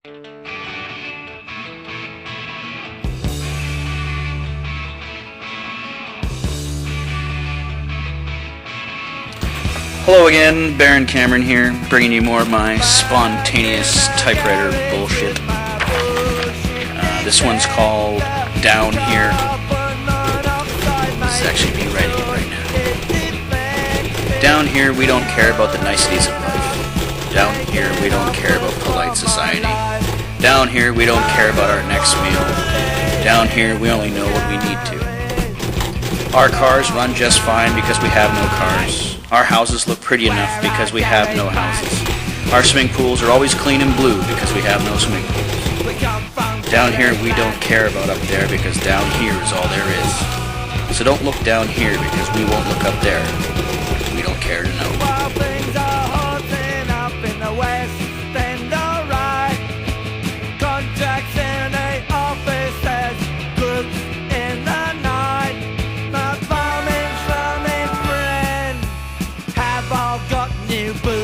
Hello again, Baron Cameron here, bringing you more of my spontaneous typewriter bullshit. This one's called Down Here. Let's actually be writing it right now. Down here, we don't care about the niceties of life. Down here, we don't care about polite society. Down here, we don't care about our next meal. Down here, we only know what we need to. Our cars run just fine because we have no cars. Our houses look pretty enough because we have no houses. Our swimming pools are always clean and blue because we have no swimming pools. Down here we don't care about up there because down here is all there is. So don't look down here because we won't look up there. We don't care to know. New boots.